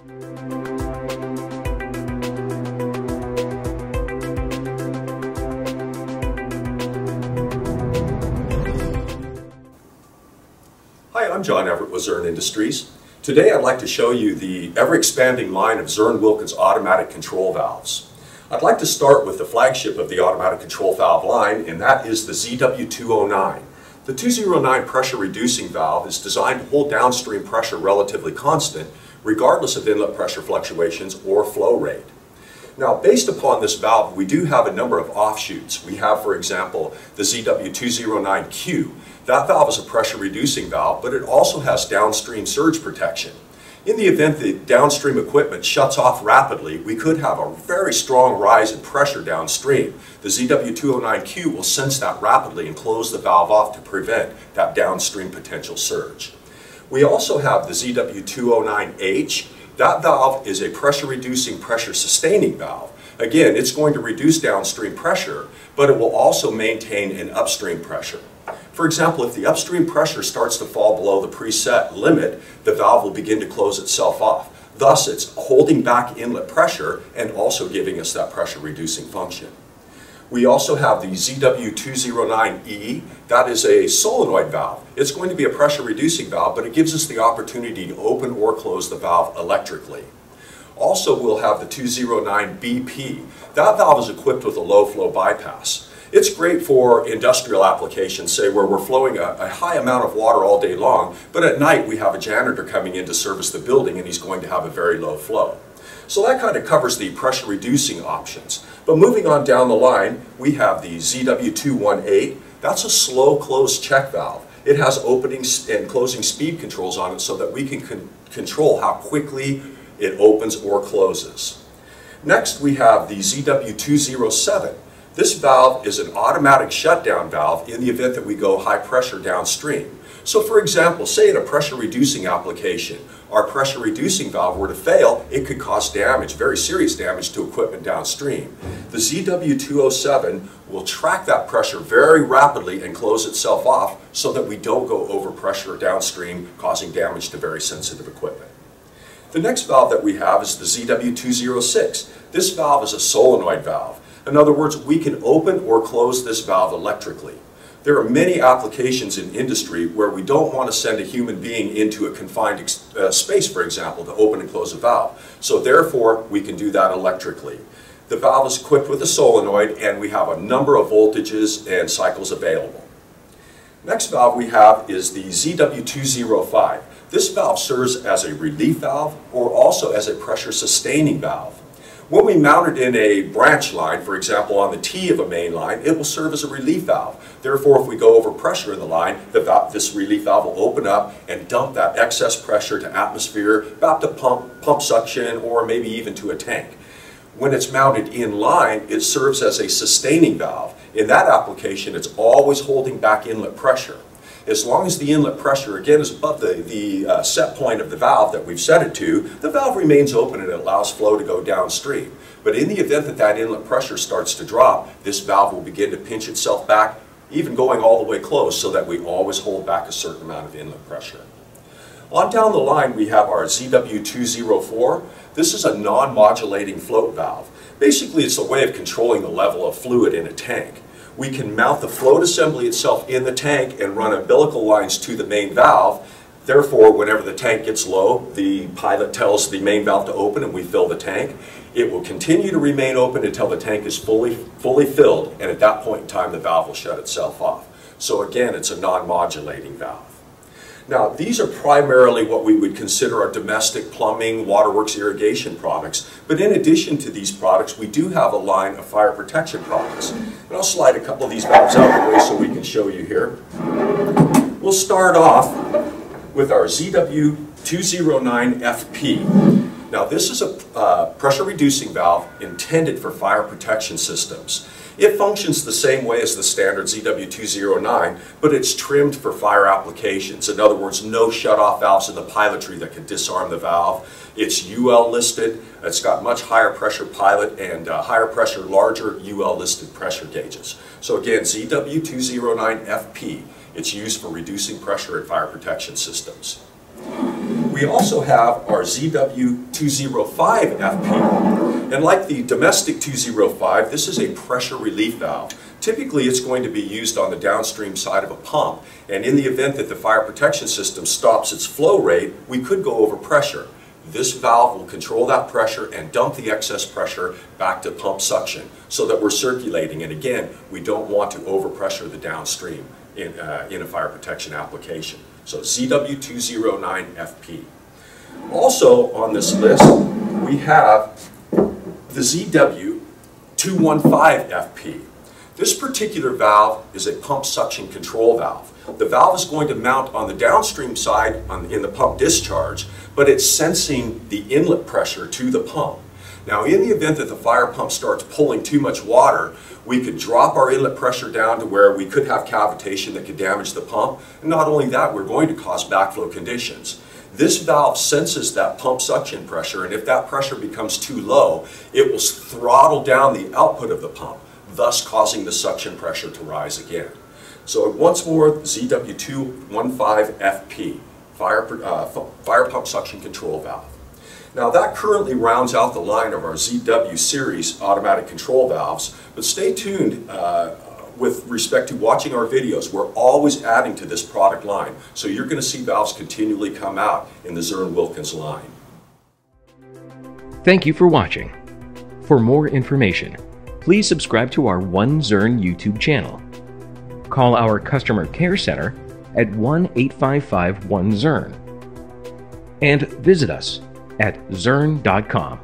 Hi, I'm John Everett with Zurn Industries. Today I'd like to show you the ever-expanding line of Zurn Wilkins automatic control valves. I'd like to start with the flagship of the automatic control valve line, and that is the ZW209. The 209 pressure reducing valve is designed to hold downstream pressure relatively constant regardless of inlet pressure fluctuations or flow rate. Now, based upon this valve, we do have a number of offshoots. We have, for example, the ZW209Q. That valve is a pressure reducing valve, but it also has downstream surge protection. In the event that downstream equipment shuts off rapidly, we could have a very strong rise in pressure downstream. The ZW209Q will sense that rapidly and close the valve off to prevent that downstream potential surge. We also have the ZW209H. That valve is a pressure reducing, pressure sustaining valve. Again, it's going to reduce downstream pressure, but it will also maintain an upstream pressure. For example, if the upstream pressure starts to fall below the preset limit, the valve will begin to close itself off. Thus, it's holding back inlet pressure and also giving us that pressure reducing function. We also have the ZW209E. That is a solenoid valve. It's going to be a pressure reducing valve, but it gives us the opportunity to open or close the valve electrically. Also, we'll have the 209BP. That valve is equipped with a low flow bypass. It's great for industrial applications, say where we're flowing a high amount of water all day long, but at night we have a janitor coming in to service the building and he's going to have a very low flow. So that kind of covers the pressure reducing options. But moving on down the line, we have the ZW218. That's a slow close check valve. It has opening and closing speed controls on it so that we can control how quickly it opens or closes. Next we have the ZW207. This valve is an automatic shutdown valve in the event that we go high pressure downstream. So for example, say in a pressure reducing application, our pressure reducing valve were to fail, it could cause damage, very serious damage to equipment downstream. The ZW207 will track that pressure very rapidly and close itself off so that we don't go over pressure downstream, causing damage to very sensitive equipment. The next valve that we have is the ZW206. This valve is a solenoid valve. In other words, we can open or close this valve electrically. There are many applications in industry where we don't want to send a human being into a confined space, for example, to open and close a valve. So therefore, we can do that electrically. The valve is equipped with a solenoid and we have a number of voltages and cycles available. Next valve we have is the ZW205. This valve serves as a relief valve or also as a pressure sustaining valve. When we mount it in a branch line, for example on the T of a main line, it will serve as a relief valve. Therefore, if we go over pressure in the line, this relief valve will open up and dump that excess pressure to atmosphere, back to pump suction, or maybe even to a tank. When it's mounted in line, it serves as a sustaining valve. In that application, it's always holding back inlet pressure. As long as the inlet pressure, again, is above the set point of the valve that we've set it to, the valve remains open and it allows flow to go downstream. But in the event that that inlet pressure starts to drop, this valve will begin to pinch itself back, even going all the way close, so that we always hold back a certain amount of inlet pressure. On down the line, we have our ZW204. This is a non-modulating float valve. Basically, it's a way of controlling the level of fluid in a tank. We can mount the float assembly itself in the tank and run umbilical lines to the main valve. Therefore, whenever the tank gets low, the pilot tells the main valve to open and we fill the tank. It will continue to remain open until the tank is fully filled, and at that point in time the valve will shut itself off. So again, it's a non-modulating valve. Now, these are primarily what we would consider our domestic plumbing, waterworks, irrigation products. But in addition to these products, we do have a line of fire protection products. And I'll slide a couple of these valves out of the way so we can show you here. We'll start off with our ZW209FP. Now, this is a pressure reducing valve intended for fire protection systems. It functions the same way as the standard ZW209, but it's trimmed for fire applications. In other words, no shut-off valves in the pilotry that can disarm the valve. It's UL listed. It's got much higher pressure pilot and higher pressure, larger UL listed pressure gauges. So again, ZW209FP. It's used for reducing pressure in fire protection systems. We also have our ZW205FP. And like the domestic 205, this is a pressure relief valve. Typically, it's going to be used on the downstream side of a pump, and in the event that the fire protection system stops its flow rate, we could go over pressure. This valve will control that pressure and dump the excess pressure back to pump suction so that we're circulating. And again, we don't want to overpressure the downstream in a fire protection application. So ZW209FP. Also on this list, we have the ZW215FP. This particular valve is a pump suction control valve. The valve is going to mount on the downstream side in the pump discharge, but it's sensing the inlet pressure to the pump. Now, in the event that the fire pump starts pulling too much water, we could drop our inlet pressure down to where we could have cavitation that could damage the pump. And not only that, we're going to cause backflow conditions. This valve senses that pump suction pressure, and if that pressure becomes too low, it will throttle down the output of the pump, thus causing the suction pressure to rise again. So once more, ZW215FP, fire pump suction control valve. Now that currently rounds out the line of our ZW series automatic control valves, but stay tuned with respect to watching our videos. We're always adding to this product line, so you're going to see valves continually come out in the Zurn Wilkins line. Thank you for watching. For more information, please subscribe to our One Zurn YouTube channel. Call our customer care center at 1-855-1-ZURN and visit us at zurn.com.